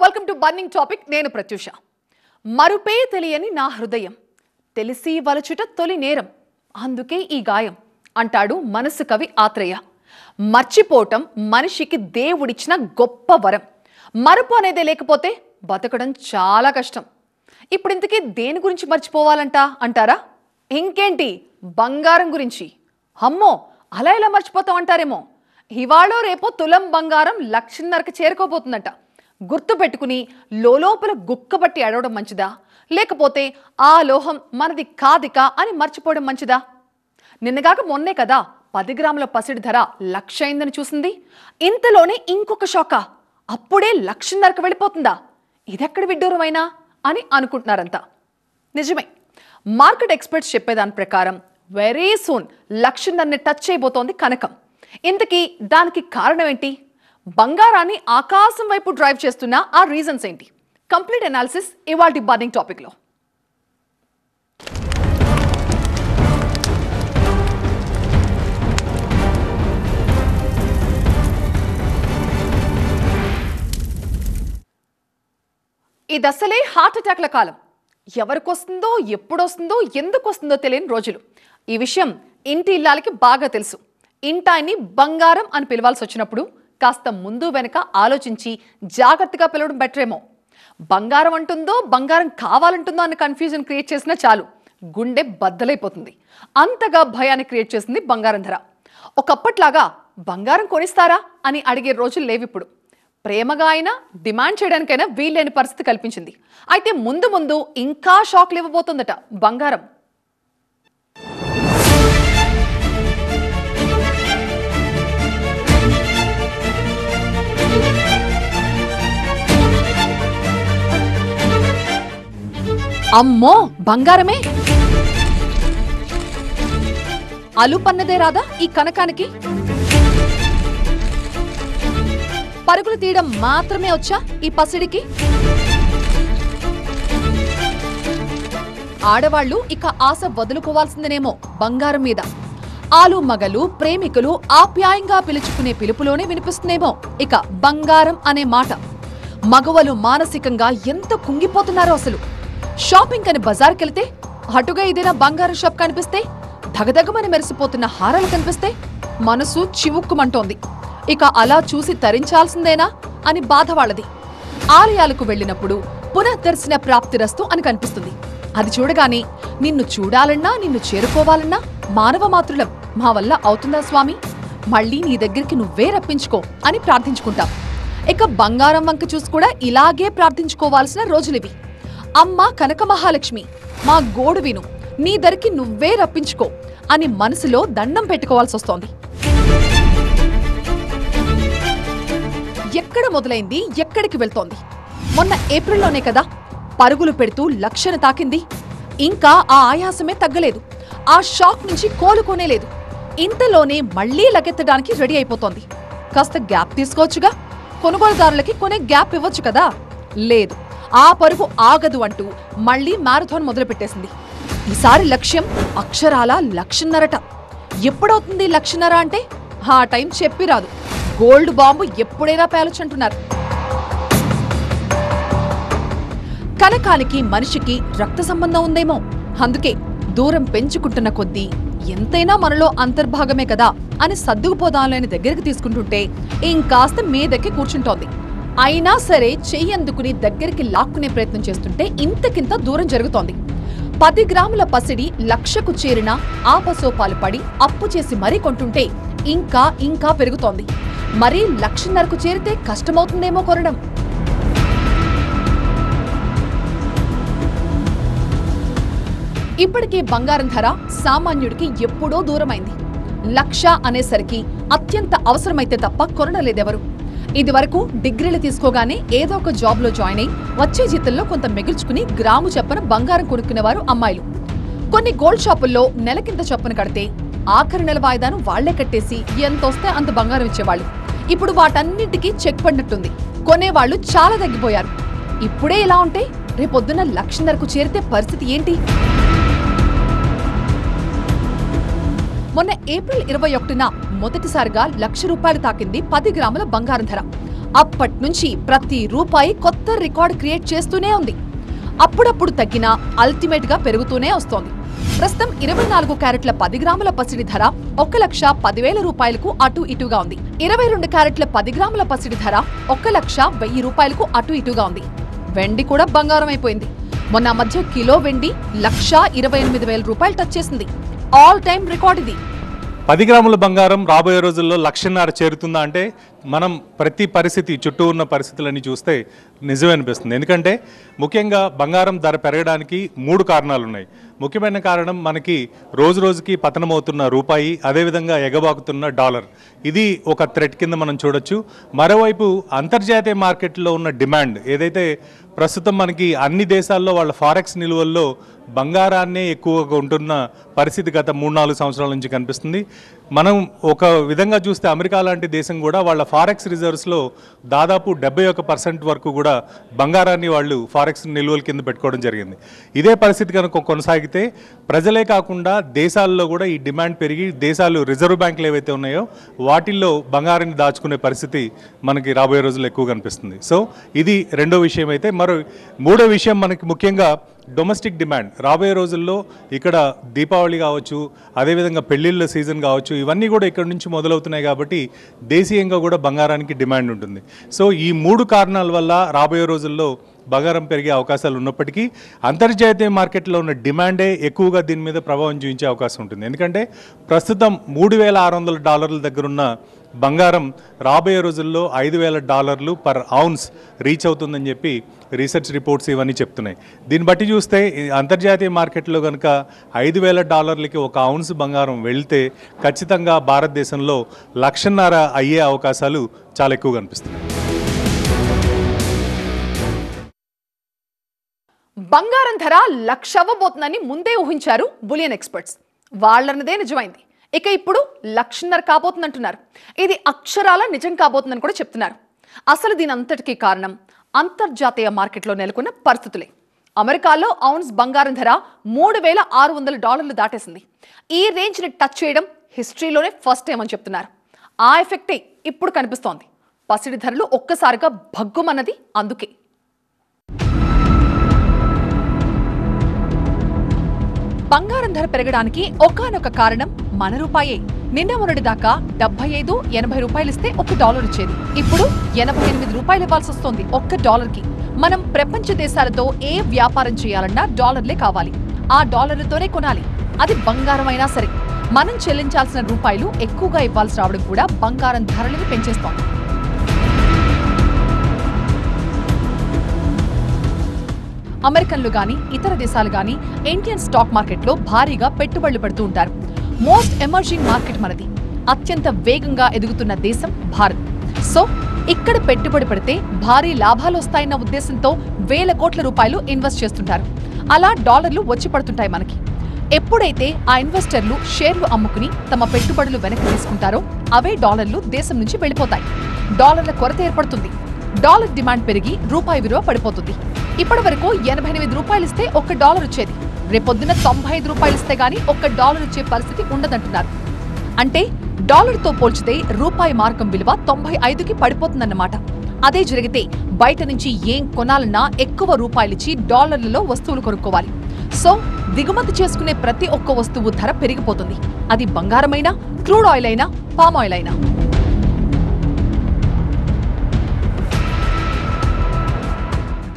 Welcome to burning topic. నేను ప్రత్యూష. మరుపే తెలియని నా హృదయం, తెలిసి వలచుట తొలి నేరం, అందుకే ఈ గాయం అంటాడు మనసు కవి ఆత్రేయ. మర్చిపోవటం మనిషికి దేవుడిచ్చిన గొప్ప వరం. మరుపు అనేదే లేకపోతే బతకడం చాలా కష్టం. ఇప్పుడు ఇంతకీ దేని గురించి మర్చిపోవాలంట అంటారా? ఇంకేంటి, బంగారం గురించి. అమ్మో, అలా ఎలా మర్చిపోతాం అంటారేమో. ఇవాళో రేపో తులం బంగారం 1,50,000కి చేరుకోబోతుందట. గుర్తు పెట్టుకుని లోపల గుక్కబట్టి అడవడం మంచిదా, లేకపోతే ఆ లోహం మనది కాదిక అని మర్చిపోవడం మంచిదా? నిన్నగాక మొన్నే కదా 10 గ్రాముల పసిడి ధర 1,00,000 అయిందని చూసింది. ఇంతలోనే ఇంకొక షాకా, అప్పుడే 1,50,000కి వెళ్ళిపోతుందా? ఇదెక్కడ విడ్డూరమైనా అని అనుకుంటున్నారంతా. నిజమే, మార్కెట్ ఎక్స్పర్ట్స్ చెప్పేదాని ప్రకారం వెరీ సూన్ 1,50,000ని టచ్ చేయబోతోంది కనకం. ఇంతకీ దానికి కారణం ఏంటి? బంగారాన్ని ఆకాశం వైపు డ్రైవ్ చేస్తున్న ఆ రీజన్స్ ఏంటి? కంప్లీట్ అనాలిసిస్ ఇవాల్టి బర్నింగ్ టాపిక్లో. ఇది అసలే హార్ట్ అటాక్ల కాలం. ఎవరికొస్తుందో, ఎప్పుడొస్తుందో, ఎందుకు వస్తుందో తెలియని రోజులు. ఈ విషయం ఇంటి ఇల్లాలకి బాగా తెలుసు. ఇంటాయన్ని బంగారం అని పిలవాల్సి వచ్చినప్పుడు కాస్త ముందు వెనక ఆలోచించి జాగ్రత్తగా పిలవడం బెటర్ ఏమో. బంగారం అంటుందో, బంగారం కావాలంటుందో అన్న కన్ఫ్యూజన్ క్రియేట్ చేసినా చాలు, గుండె బద్దలైపోతుంది. అంతగా భయాన్ని క్రియేట్ చేసింది బంగారం ధర. ఒకప్పట్లాగా బంగారం కొనిస్తారా అని అడిగే రోజులు లేవిప్పుడు. ప్రేమగా అయినా డిమాండ్ చేయడానికైనా వీల్లేని పరిస్థితి కల్పించింది. అయితే ముందు ముందు ఇంకా షాక్లు ఇవ్వబోతుందట బంగారం. అమ్మో, బంగారమే అలుపన్నదే రాదా ఈ కనకానికి? పరుగులు తీయడం మాత్రమే వచ్చా ఈ పసిడికి? ఆడవాళ్లు ఇక ఆశ వదులుకోవాల్సిందేనేమో బంగారం మీద. ఆలు మగలు, ప్రేమికులు ఆప్యాయంగా పిలుచుకునే పిలుపులోనే వినిపిస్తుందేమో ఇక బంగారం అనే మాట. మగవలు మానసికంగా ఎంత కుంగిపోతున్నారో అసలు. షాపింగ్ అని బజార్కెళ్తే అటుగా ఏదైనా బంగారం షాప్ కనిపిస్తే, దగదగమని మెరిసిపోతున్న హారాలు కనిపిస్తే మనసు చివుక్కుమంటోంది. ఇక అలా చూసి తరించాల్సిందేనా అని బాధ వాళ్ళది. ఆలయాలకు వెళ్ళినప్పుడు పునఃదర్శన ప్రాప్తిరస్తు అని కనిపిస్తుంది. అది చూడగానే నిన్ను చూడాలన్నా, నిన్ను చేరుకోవాలన్నా మానవ మాతృలం, మా వల్ల అవుతుందా స్వామి, మళ్ళీ నీ దగ్గరికి నువ్వే రప్పించుకో అని ప్రార్థించుకుంటాం. ఇక బంగారం వంక చూసి కూడా ఇలాగే ప్రార్థించుకోవాల్సిన రోజులివి. అమ్మ కనక మహాలక్ష్మి, మా గోడు విను, నీ దరికి నువ్వే రప్పించుకో అని మనసులో దండం పెట్టుకోవాల్సి వస్తోంది. ఎక్కడ మొదలైంది, ఎక్కడికి వెళ్తోంది? మొన్న ఏప్రిల్లోనే కదా పరుగులు పెడుతూ 1,00,000ని తాకింది. ఇంకా ఆ ఆయాసమే తగ్గలేదు. ఆ షాక్ నుంచి కోలుకోనే లేదు. ఇంతలోనే మళ్లీ లగెత్తడానికి రెడీ అయిపోతోంది. కాస్త గ్యాప్ తీసుకోవచ్చుగా, కొనుగోలుదారులకి కొనే గ్యాప్ ఇవ్వచ్చు కదా. లేదు, ఆ పరుగు ఆగదు అంటూ మళ్లీ మ్యారథాన్ మొదలుపెట్టేసింది. ఈసారి లక్ష్యం అక్షరాల 1,50,000. ఎప్పుడవుతుంది 1,50,000 అంటే? ఆ టైం చెప్పి రాదు. గోల్డ్ బాంబు ఎప్పుడైనా పేలొచ్చంటున్నారు. కనకానికి మనిషికి రక్త సంబంధం ఉందేమో. అందుకే దూరం పెంచుకుంటున్న కొద్దీ ఎంతైనా మనలో అంతర్భాగమే కదా అని సర్దుకుపోదాలని దగ్గరికి తీసుకుంటుంటే ఇంకాస్త మీదకి కూర్చుంటోంది. అయినా సరే చెయ్యందుకుని దగ్గరికి లాక్కునే ప్రయత్నం చేస్తుంటే ఇంతకింత దూరం జరుగుతోంది. 10 గ్రాముల పసిడి 1,00,000కు చేరిన ఆపసోపాలు పడి అప్పు చేసి మరీ కొంటుంటే ఇంకా ఇంకా పెరుగుతోంది. మరీ 1,50,000కు చేరితే కష్టమవుతుందేమో కొనడం. ఇప్పటికే బంగారం ధర సామాన్యుడికి ఎప్పుడో దూరమైంది. 1,00,000 అనేసరికి అత్యంత అవసరమైతే తప్ప కొనలేదెవరు. ఇదివరకు డిగ్రీలు తీసుకోగానే ఏదో ఒక జాబ్లో జాయిన్ అయి వచ్చే జీతంలో కొంత మిగుల్చుకుని గ్రాము చొప్పున బంగారం కొనుక్కునేవారు అమ్మాయిలు. కొన్ని గోల్డ్ షాపుల్లో నెలకింత చొప్పున కడితే ఆఖరి నెల వాయిదాను వాళ్లే కట్టేసి ఎంతొస్తే అంత బంగారం ఇచ్చేవాళ్లు. ఇప్పుడు వాటన్నింటికీ చెక్ పడినట్టుంది. కొనేవాళ్లు చాలా తగ్గిపోయారు. ఇప్పుడే ఇలా ఉంటే రేపొద్దున 1,50,000కు చేరితే పరిస్థితి ఏంటి? మొన్న ఏప్రిల్ 21న మొదటిసారిగా 1,00,000 రూపాయలు తాకింది 10 గ్రాముల బంగారం ధర. అప్పటి నుంచి ప్రతి రూపాయి కొత్త రికార్డ్ క్రియేట్ చేస్తూనే ఉంది. అప్పుడప్పుడు తగ్గినా అల్టిమేట్ గా పెరుగుతూనే వస్తోంది. ప్రస్తుతం 24 క్యారెట్ల 10 గ్రాముల పసిడి ధర 1,10,000 రూపాయలకు అటు ఇటుగా ఉంది. 22 క్యారెట్ల 10 గ్రాముల పసిడి ధర 1,01,000 రూపాయలకు అటు ఇటుగా ఉంది. వెండి కూడా బంగారం అయిపోయింది. మొన్న మధ్య కిలో వెండి 1,28,000 రూపాయలు టచ్ చేసింది. ఆల్ టైమ్ రికార్డ్ ఇది. 10 గ్రాముల బంగారం రాబోయే రోజుల్లో 1,00,000 చేరుతుందా అంటే మనం ప్రతి పరిస్థితి చుట్టూ ఉన్న పరిస్థితులని చూస్తే నిజమే అనిపిస్తుంది. ఎందుకంటే ముఖ్యంగా బంగారం ధర పెరగడానికి 3 కారణాలు ఉన్నాయి. ముఖ్యమైన కారణం మనకి రోజు రోజుకి పతనమవుతున్న రూపాయి, అదేవిధంగా ఎగబాకుతున్న డాలర్. ఇది ఒక థ్రెట్ కింద మనం చూడొచ్చు. మరోవైపు అంతర్జాతీయ మార్కెట్లో ఉన్న డిమాండ్ ఏదైతే ప్రస్తుతం మనకి అన్ని దేశాల్లో వాళ్ళ ఫారెక్స్ నిల్వల్లో బంగారాన్నే ఎక్కువగా ఉంటున్న పరిస్థితి గత 3-4 సంవత్సరాల నుంచి కనిపిస్తుంది. మనం ఒక విధంగా చూస్తే అమెరికా లాంటి దేశం కూడా వాళ్ళ ఫారెక్స్ రిజర్వ్స్లో దాదాపు 71% వరకు కూడా బంగారాన్ని వాళ్ళు ఫారెక్స్ నిల్వల కింద పెట్టుకోవడం జరిగింది. ఇదే పరిస్థితి కనుక కొనసాగితే ప్రజలే కాకుండా దేశాల్లో కూడా ఈ డిమాండ్ పెరిగి దేశాలు రిజర్వ్ బ్యాంకులు ఏవైతే ఉన్నాయో వాటిల్లో బంగారాన్ని దాచుకునే పరిస్థితి మనకి రాబోయే రోజుల్లో ఎక్కువ కనిపిస్తుంది. సో ఇది రెండో విషయం అయితే, మూడో విషయం మనకి ముఖ్యంగా డొమెస్టిక్ డిమాండ్. రాబోయే రోజుల్లో ఇక్కడ దీపావళి కావచ్చు, అదేవిధంగా పెళ్లిళ్ళ సీజన్ కావచ్చు, ఇవన్నీ కూడా ఇక్కడ నుంచి మొదలవుతున్నాయి కాబట్టి దేశీయంగా కూడా బంగారానికి డిమాండ్ ఉంటుంది. సో ఈ 3 కారణాల వల్ల రాబోయే రోజుల్లో బంగారం పెరిగే అవకాశాలు ఉన్నప్పటికీ అంతర్జాతీయ మార్కెట్లో ఉన్న డిమాండే ఎక్కువగా దీని మీద ప్రభావం చూపించే అవకాశం ఉంటుంది. ఎందుకంటే ప్రస్తుతం $3,600 దగ్గరున్న బంగారం రాబోయే రోజుల్లో $5,000 పర్ ఔన్స్ రీచ్ అవుతుందని చెప్పి రీసెర్చ్ రిపోర్ట్స్ ఇవన్నీ చెప్తున్నాయి. దీన్ని బట్టి చూస్తే అంతర్జాతీయ మార్కెట్లో కనుక $5,000కి ఒక ఔన్స్ బంగారం వెళ్తే ఖచ్చితంగా భారతదేశంలో 1,50,000 అయ్యే అవకాశాలు చాలా ఎక్కువ కనిపిస్తున్నాయి. బంగారం ధర 1,00,000 అవ్వబోతుందని ముందే ఊహించారు బులియన్ ఎక్స్పర్ట్స్. వాళ్ళన్నదే నిజమైంది. ఇక ఇప్పుడు 1,50,000 కాబోతుందంటున్నారు. ఇది అక్షరాల నిజం కాబోతుందని కూడా చెప్తున్నారు. అసలు దీని అంతటికీ కారణం అంతర్జాతీయ మార్కెట్లో నెలకొన్న పరిస్థితులే. అమెరికాలో ఔన్స్ బంగారం ధర $3,600 దాటేసింది. ఈ రేంజ్ని టచ్ చేయడం హిస్టరీలోనే ఫస్ట్ టైం అని చెప్తున్నారు. ఆ ఎఫెక్టే ఇప్పుడు కనిపిస్తోంది. పసిడి ధరలు ఒక్కసారిగా భగ్గుమన్నది అందుకే. బంగారం ధర పెరగడానికి ఒకానొక కారణం మన రూపాయే. నిన్న మొన్నటి దాకా 75-80 రూపాయలు ఇస్తే $1 వచ్చేది. ఇప్పుడు 88 రూపాయలు ఇవ్వాల్సి వస్తోంది $1కి. మనం ప్రపంచ దేశాలతో ఏ వ్యాపారం చేయాలన్నా డాలర్లే కావాలి. ఆ డాలర్లతోనే కొనాలి. అది బంగారం అయినా సరే. మనం చెల్లించాల్సిన రూపాయలు ఎక్కువగా ఇవ్వాల్సి రావడం కూడా బంగారం ధరలను పెంచేస్తోంది. అమెరికన్లు గాని ఇతర దేశాలు గాని ఇండియన్ స్టాక్ మార్కెట్లో భారీగా పెట్టుబడులు పెడుతూ ఉంటారు. మోస్ట్ ఎమర్జింగ్ మార్కెట్ మనది. అత్యంత వేగంగా ఎదుగుతున్న దేశం భారత్. సో ఇక్కడ పెట్టుబడి పెడితే భారీ లాభాలు వస్తాయన్న ఉద్దేశంతో వేల కోట్ల రూపాయలు ఇన్వెస్ట్ చేస్తుంటారు. అలా డాలర్లు వచ్చి పడుతుంటాయి మనకి. ఎప్పుడైతే ఆ ఇన్వెస్టర్లు షేర్లు అమ్ముకుని తమ పెట్టుబడులు వెనక్కి తీసుకుంటారో అవే డాలర్లు దేశం నుంచి వెళ్ళిపోతాయి. డాలర్ల కొరత ఏర్పడుతుంది. డాలర్ డిమాండ్ పెరిగి రూపాయి విలువ పడిపోతుంది. ఇప్పటి వరకు 88 రూపాయలు ఇస్తే $1 వచ్చేది. రేపొద్దున 95 రూపాయలు ఇస్తే గానీ $1 వచ్చే పరిస్థితి ఉండదంటున్నారు. అంటే డాలర్తో పోల్చితే రూపాయి మార్కం విలువ 95కి పడిపోతుందన్నమాట. అదే జరిగితే బయట నుంచి ఏం కొనాలన్నా ఎక్కువ రూపాయలిచ్చి డాలర్లలో వస్తువులు కొనుక్కోవాలి. సో దిగుమతి చేసుకునే ప్రతి ఒక్క వస్తువు ధర పెరిగిపోతుంది. అది బంగారమైనా, క్రూడ్ ఆయిల్ అయినా, పామ్ ఆయిల్ అయినా.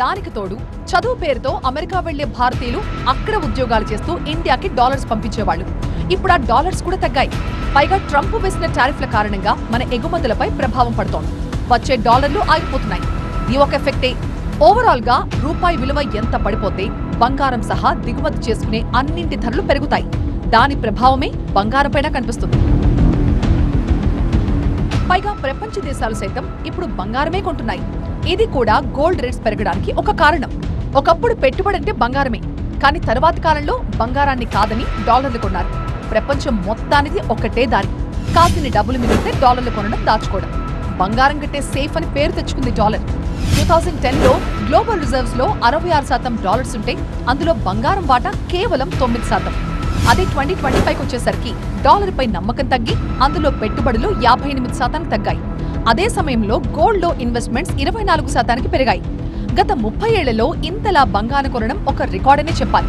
దానికి తోడు చదువు పేరుతో అమెరికా వెళ్లే భారతీయులు అక్కడ ఉద్యోగాలు చేస్తూ ఇండియాకి డాలర్స్ పంపించేవాళ్లు. ఇప్పుడు ఆ డాలర్స్ కూడా తగ్గాయి. పైగా ట్రంప్ వేసిన టారిఫ్ల కారణంగా మన ఎగుమతులపై ప్రభావం పడుతోంది. వచ్చే డాలర్లు ఆగిపోతున్నాయి. ఈ ఒక ఎఫెక్టే. ఓవరాల్ గా రూపాయి విలువ ఎంత పడిపోతే బంగారం సహా దిగుమతి చేసుకునే అన్నింటి ధరలు పెరుగుతాయి. దాని ప్రభావమే బంగారం పైన కనిపిస్తుంది. పైగా ప్రపంచ దేశాలు సైతం ఇప్పుడు బంగారమే కొంటున్నాయి. ఇది కూడా గోల్డ్ రేట్స్ పెరగడానికి ఒక కారణం. ఒకప్పుడు పెట్టుబడి అంటే బంగారమే, కానీ తర్వాతి కాలంలో బంగారాన్ని కాదని డాలర్లు కొన్నారు. ప్రపంచం మొత్తానికి ఒకటే దారి. కాసిని డబ్బులు మిగిలితే డాలర్లు కొనడం, దాచుకోవడం. బంగారం కంటే సేఫ్ అని పేరు తెచ్చుకుంది డాలర్. 2010లో గ్లోబల్ రిజర్వ్స్ లో 66% డాలర్స్ ఉంటే అందులో బంగారం వాటా కేవలం 9%. అదే 2025 వచ్చేసరికి డాలర్ పై నమ్మకం తగ్గి అందులో పెట్టుబడులు 58% తగ్గాయి. అదే సమయంలో గోల్డ్లో ఇన్వెస్ట్మెంట్స్ 24% పెరిగాయి. గత 30 ఏళ్లలో ఇంతలా బంగారం కొనడం ఒక రికార్డనే చెప్పాలి.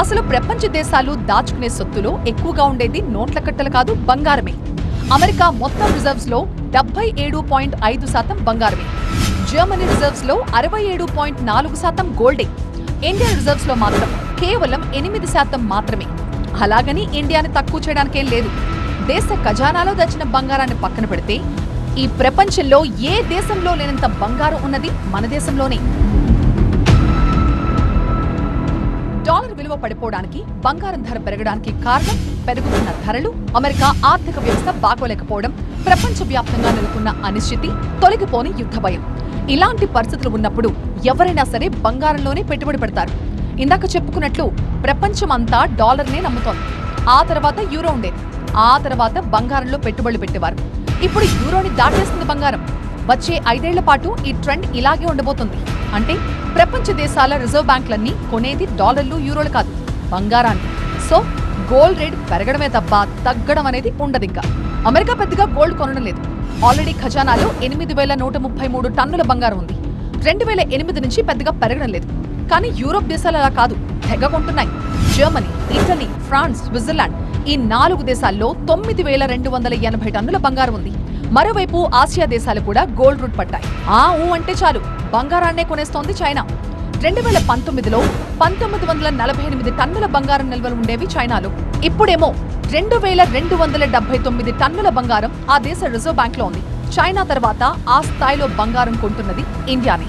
అసలు ప్రపంచ దేశాలు దాచుకునే సొత్తులో ఎక్కువగా ఉండేది నోట్ల కట్టలు కాదు, బంగారమే. అమెరికా మొత్తం రిజర్వ్స్ లో 77.5% బంగారమే. జర్మనీ రిజర్వ్స్ లో 67.4% గోల్డే. ఇండియా రిజర్వ్స్ లో మాత్రం కేవలం 8% మాత్రమే. అలాగని ఇండియాని తక్కువ చేయడానికేం లేదు. దేశ ఖజానాలో దాచిన బంగారాన్ని పక్కన పెడితే ఈ ప్రపంచంలో ఏ దేశంలో లేనంత బంగారం ఉన్నది మన దేశంలోనే. డాలర్ విలువ పడిపోవడానికి, బంగారం ధర పెరగడానికి కారణం పెరుగుతున్న ధరలు, అమెరికా ఆర్థిక వ్యవస్థ బాగోలేకపోవడం, ప్రపంచవ్యాప్తంగా నెలకొన్న అనిశ్చితి, తొలగిపోని యుద్ధ భయం. ఇలాంటి పరిస్థితులు ఉన్నప్పుడు ఎవరైనా సరే బంగారంలోనే పెట్టుబడి పెడతారు. ఇందాక చెప్పుకున్నట్లు ప్రపంచం అంతా డాలర్నే నమ్ముతోంది. ఆ తర్వాత యూరో ఉండేది. ఆ తర్వాత బంగారంలో పెట్టుబడులు పెట్టేవారు. ఇప్పుడు యూరోని దాటేస్తుంది బంగారం. వచ్చే 5 ఏళ్ల పాటు ఈ ట్రెండ్ ఇలాగే ఉండబోతుంది. అంటే ప్రపంచ దేశాల రిజర్వ్ బ్యాంకులన్నీ కొనేది డాలర్లు, యూరోలు కాదు, బంగారాన్ని. సో గోల్డ్ రేట్ పెరగడమే తప్ప తగ్గడం అనేది ఉండదు. ఇంకా అమెరికా పెద్దగా గోల్డ్ కొనడం లేదు. ఆల్రెడీ ఖజానాలో 8,133 టన్నుల బంగారం ఉంది. 2008 నుంచి పెద్దగా పెరగడం లేదు. కానీ యూరోప్ దేశాలు అలా కాదు, తెగ కొంటున్నాయి. జర్మనీ, ఇటలీ, ఫ్రాన్స్, స్విట్జర్లాండ్ ఈ 4 దేశాల్లో 9,280 టన్నుల బంగారం ఉంది. మరోవైపు ఆసియా దేశాలు కూడా గోల్డ్ రూట్ పట్టాయి. అంటే చాలు బంగారాన్నే కొనేస్తోంది చైనా. 2019లో 1948 టన్నుల బంగారం నిల్వలు ఉండేవి చైనాలో. ఇప్పుడేమో 2,279 టన్నుల బంగారం ఆ దేశ రిజర్వ్ బ్యాంక్ లో ఉంది. చైనా తర్వాత ఆ స్థాయిలో బంగారం కొంటున్నది ఇండియానే.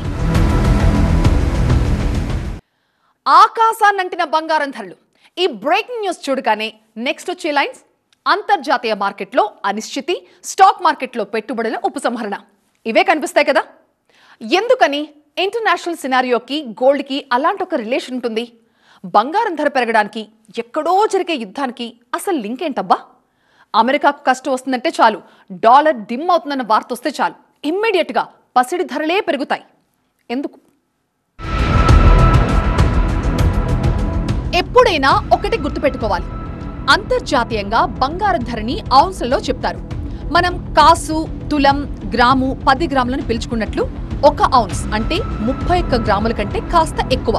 ఆకాశాన్నంటిన బంగారం ధరలు. ఈ బ్రేకింగ్ న్యూస్ చూడగానే నెక్స్ట్ వచ్చే లైన్స్: అంతర్జాతీయ మార్కెట్లో అనిశ్చితి, స్టాక్ మార్కెట్లో పెట్టుబడుల ఉపసంహరణ. ఇవే కనిపిస్తాయి కదా. ఎందుకని ఇంటర్నేషనల్ సినారియోకి గోల్డ్కి అలాంటి ఒక రిలేషన్ ఉంటుంది? బంగారం ధర పెరగడానికి, ఎక్కడో జరిగే యుద్ధానికి అసలు లింక్ ఏంటబ్బా? అమెరికాకు కష్టం వస్తుందంటే చాలు, డాలర్ డిమ్ అవుతుందన్న వార్త వస్తే చాలు, ఇమ్మీడియట్గా పసిడి ధరలే పెరుగుతాయి. ఎందుకు? ఎప్పుడైనా ఒకటి గుర్తుపెట్టుకోవాలి, అంతర్జాతీయంగా బంగారం ధరని ఔన్స్లలో చెప్తారు. మనం కాసు, తులం, గ్రాము, 10 గ్రాములను పిలుచుకున్నట్లు 1 ఔన్స్ అంటే 31 గ్రాముల కంటే కాస్త ఎక్కువ.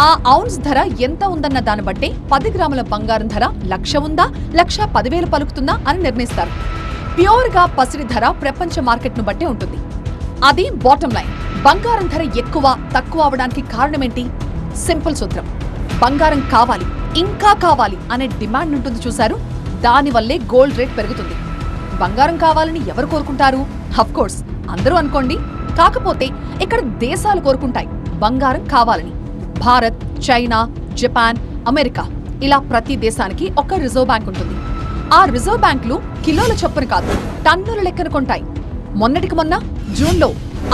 ఆ ఔన్స్ ధర ఎంత ఉందన్న దాన్ని బట్టే 10 గ్రాముల బంగారం ధర 1,00,000 ఉందా, 1,10,000 పలుకుతుందా అని నిర్ణయిస్తారు. ప్యూర్ గా పసిడి ధర ప్రపంచ మార్కెట్ ను బట్టే ఉంటుంది. అది బాటం లైన్. బంగారం ధర ఎక్కువ తక్కువ అవడానికి కారణమేంటి? సింపుల్ సూత్రం: బంగారం కావాలి, ఇంకా కావాలి అనే డిమాండ్ ఉంటుంది చూశారు, దానివల్లే గోల్డ్ రేట్ పెరుగుతుంది. బంగారం కావాలని ఎవరు కోరుకుంటారు? ఆఫ్ కోర్స్ అందరూ అనుకోండి. కాకపోతే ఇక్కడ దేశాలు కోరుకుంటాయి బంగారం కావాలని. భారత్, చైనా, జపాన్, అమెరికా ఇలా ప్రతి దేశానికి ఒక రిజర్వ్ బ్యాంక్ ఉంటుంది. ఆ రిజర్వ్ బ్యాంకులు కిలోల చొప్పున కాదు, టన్నుల లెక్కన కొంటాయి. మొన్నటికి మొన్న జూన్లో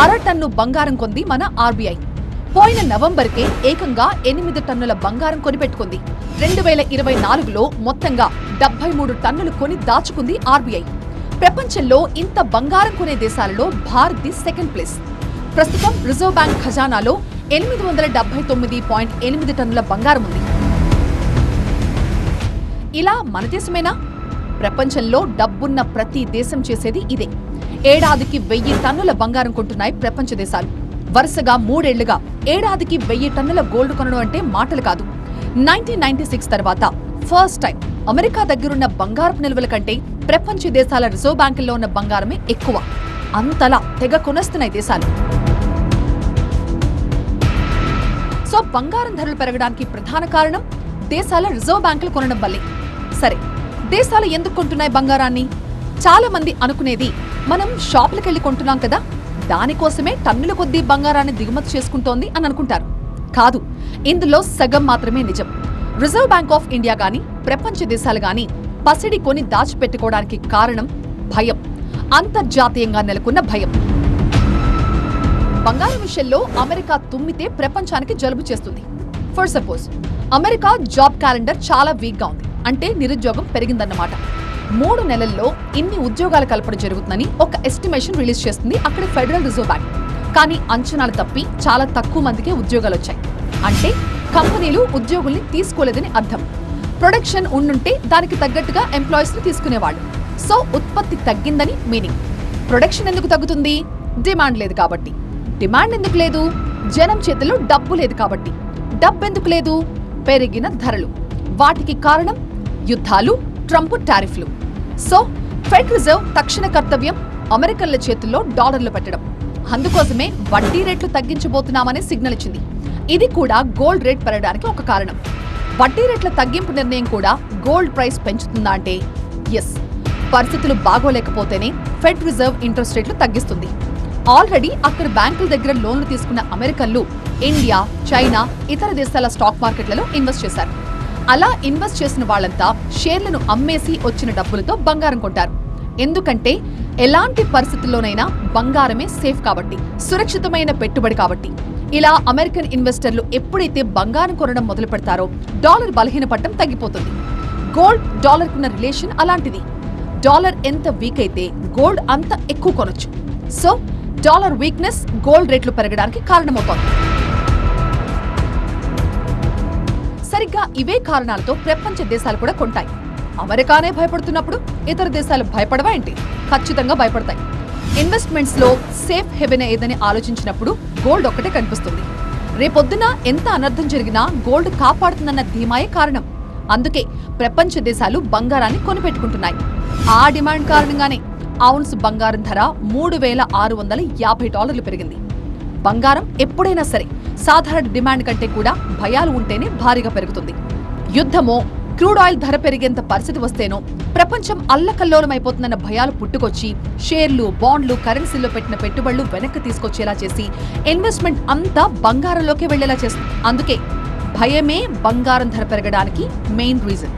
1/2 టన్ను బంగారం కొంది మన ఆర్బీఐ. పోయిన నవంబర్కే ఏకంగా 8 టన్నుల బంగారం కొనిపెట్టుకుంది. 2024లో మొత్తంగా 73 టన్నులు కొని దాచుకుంది ఆర్బీఐ. ప్రపంచంలో ఇంత బంగారం కొనే దేశాలలో భారత్ ది సెకండ్ ప్లేస్. ప్రస్తుతం రిజర్వ్ బ్యాంక్ ఖజానాలో 879.8 టన్నుల బంగారం ఉంది. ఇలా మన దేశమేనా? ప్రపంచంలో డబ్బున్న ప్రతి దేశం చేసేది ఇదే. ఏడాదికి 1000 టన్నుల బంగారం కొంటున్నాయి ప్రపంచ దేశాలు. వరుసగా 3 ఏళ్లుగా ఏడాదికి 1000 టన్నుల గోల్డ్ కొనడం అంటే మాటలు కాదు. 1996 తర్వాత ఫస్ట్ టైం అమెరికా దగ్గరున్న బంగారపు నిల్వల కంటే ప్రపంచ దేశాల రిజర్వ్ బ్యాంకుల్లో ఉన్న బంగారమే ఎక్కువ. అంతలా తెగ కొనేస్తున్నాయి దేశాలు. సో బంగారం ధరలు పెరగడానికి ప్రధాన కారణం దేశాల రిజర్వ్ బ్యాంకులు కొనడం వల్లే. సరే, దేశాలు ఎందుకు కొంటున్నాయి బంగారాన్ని? చాలా మంది అనుకునేది మనం షాపులకెళ్లి కొంటున్నాం కదా, దానికోసమే టన్నుల కొద్దీ బంగారాన్ని దిగుమతి చేసుకుంటోంది అని అనుకుంటారు. కాదు, ఇందులో సగం మాత్రమే నిజం. రిజర్వ్ బ్యాంక్ ఆఫ్ ఇండియా గాని, ప్రపంచ దేశాలు గాని పసిడి కొని దాచిపెట్టుకోవడానికి కారణం భయం. అంతర్జాతీయంగా నెలకొన్న భయం. బంగారం విషయంలో అమెరికా తుమ్మితే ప్రపంచానికి జలుబు చేస్తుంది. For suppose America job calendar చాలా వీక్ గా ఉంది, అంటే నిరుద్యోగం పెరిగిందన్నమాట. 3 నెలల్లో ఇన్ని ఉద్యోగాల కల్పన జరుగుతుందని ఒక ఎస్టిమేషన్ రిలీజ్ చేస్తుంది అక్కడి ఫెడరల్ రిజర్వ్ బ్యాంక్. కానీ అంచనాలు తప్పి చాలా తక్కువ మందికే ఉద్యోగాలు వచ్చాయి. అంటే కంపెనీలు ఉద్యోగుల్ని తీసుకోలేదని అర్థం. ప్రొడక్షన్ ఉండుంటే దానికి తగ్గట్టుగా ఎంప్లాయీస్ ని తీసుకునేవాళ్ళు. సో ఉత్పత్తి తగ్గిందని మీనింగ్. ప్రొడక్షన్ ఎందుకు తగ్గుతుంది? డిమాండ్ లేదు కాబట్టి. డిమాండ్ ఎందుకు లేదు? జనం చేతిలో డబ్బు లేదు కాబట్టి. డబ్బు ఎందుకు లేదు? పెరిగిన ధరలు. వాటికి కారణం యుద్ధాలు, ట్రంప్ టారిఫ్లు. సో ఫెడ్ రిజర్వ్ తక్షణ కర్తవ్యం అమెరికన్ల చేతుల్లో డాలర్లు పెట్టడం. అందుకోసమే వడ్డీ రేట్లు తగ్గించబోతున్నామనే సిగ్నల్ ఇచ్చింది. ఇది కూడా గోల్డ్ రేట్ పెరగడానికి ఒక కారణం. వడ్డీ రేట్ల తగ్గింపు నిర్ణయం కూడా గోల్డ్ ప్రైస్ పెంచుతుందా అంటే ఎస్. పరిస్థితులు బాగోలేకపోతేనే ఫెడ్ రిజర్వ్ ఇంట్రెస్ట్ రేట్లు తగ్గిస్తుంది. ఆల్రెడీ అక్కడ బ్యాంకుల దగ్గర లోన్లు తీసుకున్న అమెరికన్లు ఇండియా, చైనా, ఇతర దేశాల స్టాక్ మార్కెట్లలో ఇన్వెస్ట్ చేశారు. అలా ఇన్వెస్ట్ చేసిన వాళ్లంతా షేర్లను అమ్మేసి వచ్చిన డబ్బులతో బంగారం కొంటారు. ఎందుకంటే ఎలాంటి పరిస్థితుల్లోనైనా బంగారమే సేఫ్ కాబట్టి, సురక్షితమైన పెట్టుబడి కాబట్టి. ఇలా అమెరికన్ ఇన్వెస్టర్లు ఎప్పుడైతే బంగారం కొనడం మొదలు పెడతారో డాలర్ బలహీనపడటం తగ్గిపోతుంది. గోల్డ్ డాలర్కున్న రిలేషన్ అలాంటిది. డాలర్ ఎంత వీక్ అయితే గోల్డ్ అంత ఎక్కువ కొనొచ్చు. సో డాలర్ వీక్నెస్ గోల్డ్ రేట్లు పెరగడానికి కారణమవుతోంది. సరిగ్గా ఇవే కారణాలతో ప్రపంచ దేశాలు కూడా కొంటాయి. అమెరికానే భయపడుతున్నప్పుడు ఇతర దేశాలు భయపడవా ఏంటి? ఖచ్చితంగా భయపడతాయి. ఇన్వెస్ట్మెంట్స్ లో సేఫ్ హెవెన్ ఏదని ఆలోచించినప్పుడు గోల్డ్ ఒక్కటే కనిపిస్తుంది. రేపొద్దున ఎంత అనర్థం జరిగినా గోల్డ్ కాపాడుతుందన్న ధీమాయే కారణం. అందుకే ప్రపంచ దేశాలు బంగారాన్ని కొనిపెట్టుకుంటున్నాయి. ఆ డిమాండ్ కారణంగానే ఔన్స్ బంగారం ధర $3,650 పెరిగింది. బంగారం ఎప్పుడైనా సరే సాధారణ డిమాండ్ కంటే కూడా భయాలు ఉంటేనే భారీగా పెరుగుతుంది. యుద్ధమో, క్రూడ్ ఆయిల్ ధర పెరిగేంత పరిస్థితి వస్తేనో ప్రపంచం అల్లకల్లోలమైపోతుందన్న భయాలు పుట్టుకొచ్చి షేర్లు, బాండ్లు, కరెన్సీల్లో పెట్టిన పెట్టుబడులు వెనక్కి తీసుకొచ్చేలా చేసి ఇన్వెస్ట్మెంట్ అంతా బంగారంలోకి వెళ్లేలా చేస్తుంది. అందుకే భయమే బంగారం ధర పెరగడానికి మెయిన్ రీజన్.